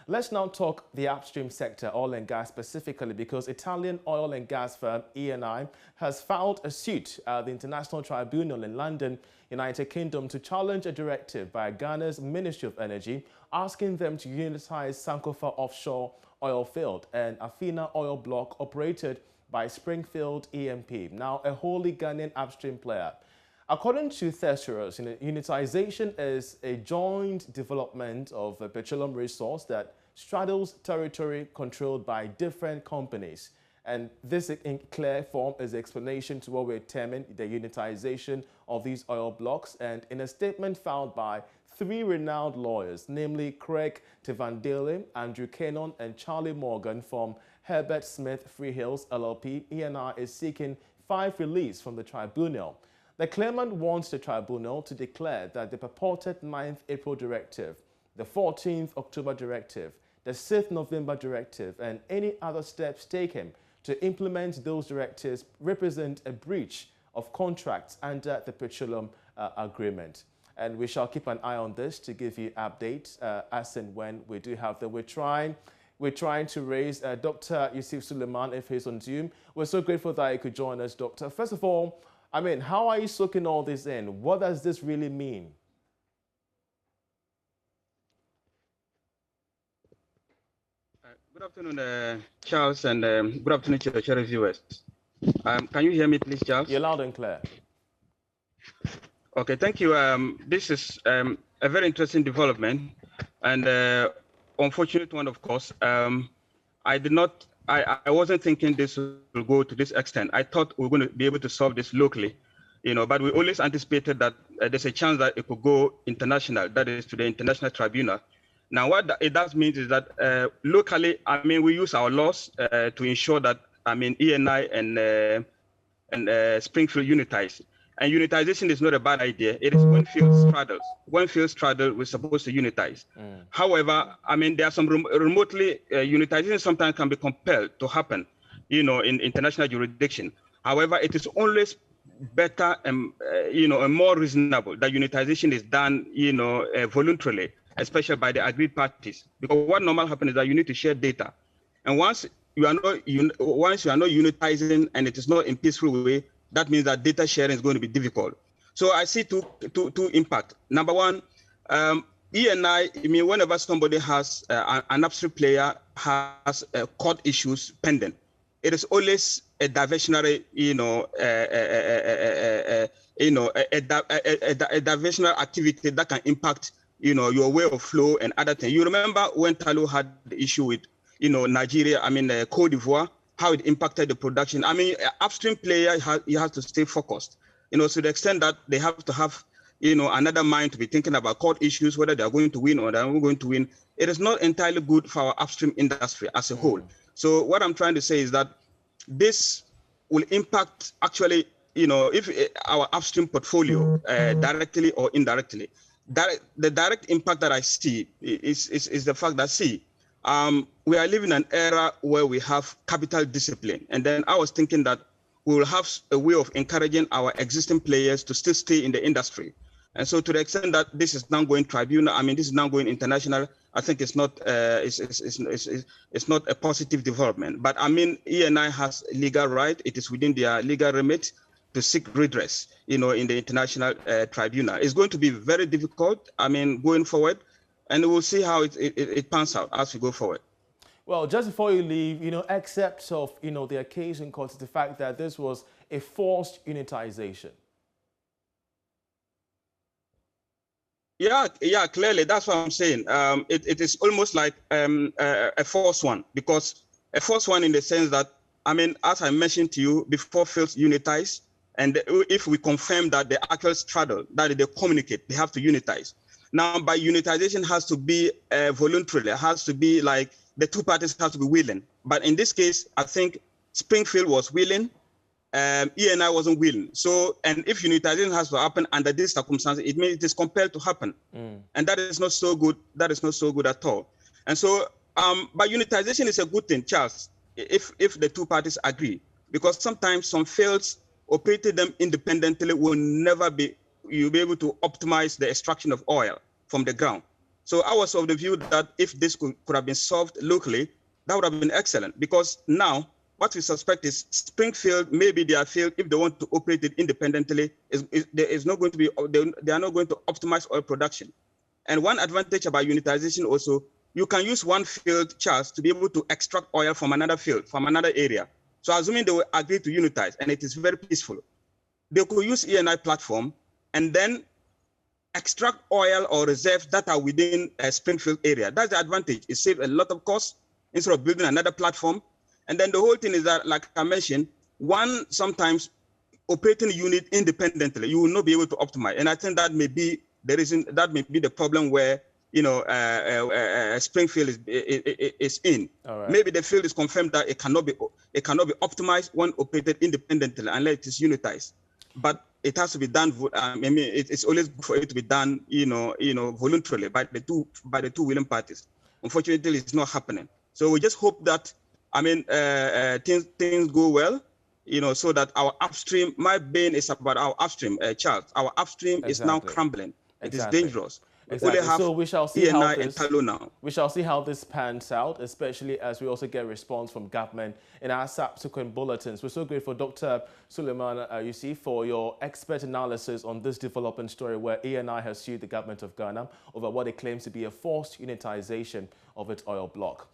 Let's now talk the upstream sector, oil and gas specifically, because Italian oil and gas firm ENI has filed a suit at the International Tribunal in London, United Kingdom, to challenge a directive by Ghana's Ministry of Energy asking them to unitize Sankofa offshore oil field and Afina oil block operated by Springfield EMP, now a wholly Ghanaian upstream player. According to Thesaurus, unitization is a joint development of a petroleum resource that straddles territory controlled by different companies. And this in clear form is the explanation to what we're terming the unitization of these oil blocks. And in a statement filed by three renowned lawyers, namely Craig Tivandele, Andrew Cannon, and Charlie Morgan from Herbert Smith Freehills LLP, ENI is seeking 5 release from the tribunal. The claimant wants the tribunal to declare that the purported 9th April directive, the 14th October directive, the 6th November directive, and any other steps taken to implement those directives represent a breach of contracts under the petroleum agreement. And we shall keep an eye on this to give you updates as and when we do have them. We're trying to raise Dr. Yusuf Suleiman if he's on Zoom. We're so grateful that you could join us, Doctor. First of all, I mean, how are you soaking all this in? What does this really mean? Good afternoon, Charles, and good afternoon to the channel viewers. Can you hear me, please, Charles? You're loud and clear. Okay, thank you. This is a very interesting development, and unfortunate one, of course. I wasn't thinking this will go to this extent. I thought we were going to be able to solve this locally, but we always anticipated that there's a chance that it could go international, that is to the International Tribunal. Now, what it does mean is that locally, I mean, we use our laws to ensure that, I mean, ENI and Springfield unitize. And unitization is not a bad idea. It is when fields straddles. When fields straddle, we're supposed to unitize. However, I mean, there are some remotely unitization sometimes can be compelled to happen, in international jurisdiction. However, it is always better and and more reasonable that unitization is done, voluntarily, especially by the agreed parties. Because what normally happens is that you need to share data, and once you are not unitizing and it is not in peaceful way, that means that data sharing is going to be difficult. So I see two impacts. Number one, ENI, I mean, whenever somebody has an upstream player has court issues pending, it is always a diversionary, a diversionary activity that can impact, your way of flow and other things. You remember when Talo had the issue with, Nigeria, I mean, Cote d'Ivoire, how it impacted the production. I mean, upstream player, he has to stay focused, to the extent that they have to have, another mind to be thinking about court issues, whether they are going to win or they are not going to win. It is not entirely good for our upstream industry as a whole. So what I'm trying to say is that this will impact actually, if our upstream portfolio directly or indirectly. The direct impact that I see is the fact that, we are living in an era where we have capital discipline. And then I was thinking that we will have a way of encouraging our existing players to still stay in the industry. And so to the extent that this is now going tribunal, I mean, this is now going international, I think it's not it's not a positive development. But I mean, ENI has legal right. It is within their legal remit to seek redress, in the international tribunal. It's going to be very difficult, I mean, going forward. And we'll see how it pans out as we go forward. Well, just before you leave, excerpts of, the occasion caught the fact that this was a forced unitization. Yeah, clearly, that's what I'm saying. It is almost like a forced one, because a forced one in the sense that, I mean, as I mentioned to you, before fields unitize, and if we confirm that the actual straddle, that they communicate, they have to unitize. Now, by unitization has to be voluntary. It has to be like the two parties have to be willing. But in this case, I think Springfield was willing, ENI wasn't willing. So, and if unitization has to happen under these circumstances, it means it is compelled to happen. And that is not so good. That is not so good at all. And so, but unitization is a good thing, Charles, if the two parties agree. Because sometimes some fields, operating them independently will never be, you'll be able to optimize the extraction of oil from the ground. So I was of the view that if this could have been solved locally, that would have been excellent, because now what we suspect is Springfield, maybe they are failed if they want to operate it independently, there is not going to be, they are not going to optimize oil production. And one advantage about unitization also, you can use one field, Charles, to be able to extract oil from another field, from another area. So assuming they will agree to unitize, and it is very peaceful, they could use ENI platform and then extract oil or reserves that are within a Springfield area. That's the advantage. It saves a lot of costs instead of building another platform. And then the whole thing is that, like I mentioned, one sometimes operating unit independently, you will not be able to optimize. And I think that may be the reason, that may be the problem where, you know, Springfield is in. Right. Maybe the field is confirmed that it cannot be optimized when operated independently unless it is unitized. But it has to be done. I mean, it's always good for it to be done, voluntarily by the two willing parties. Unfortunately, it's not happening. So we just hope that, I mean, things go well, so that our upstream. My bane is about our upstream, Charles. Our upstream is now crumbling. It is dangerous. Exactly. So we shall see how this. Now. We shall see how this pans out, especially as we also get response from government in our subsequent bulletins. We're so grateful, Dr. Suleiman, for your expert analysis on this development story where ENI has sued the government of Ghana over what it claims to be a forced unitization of its oil block.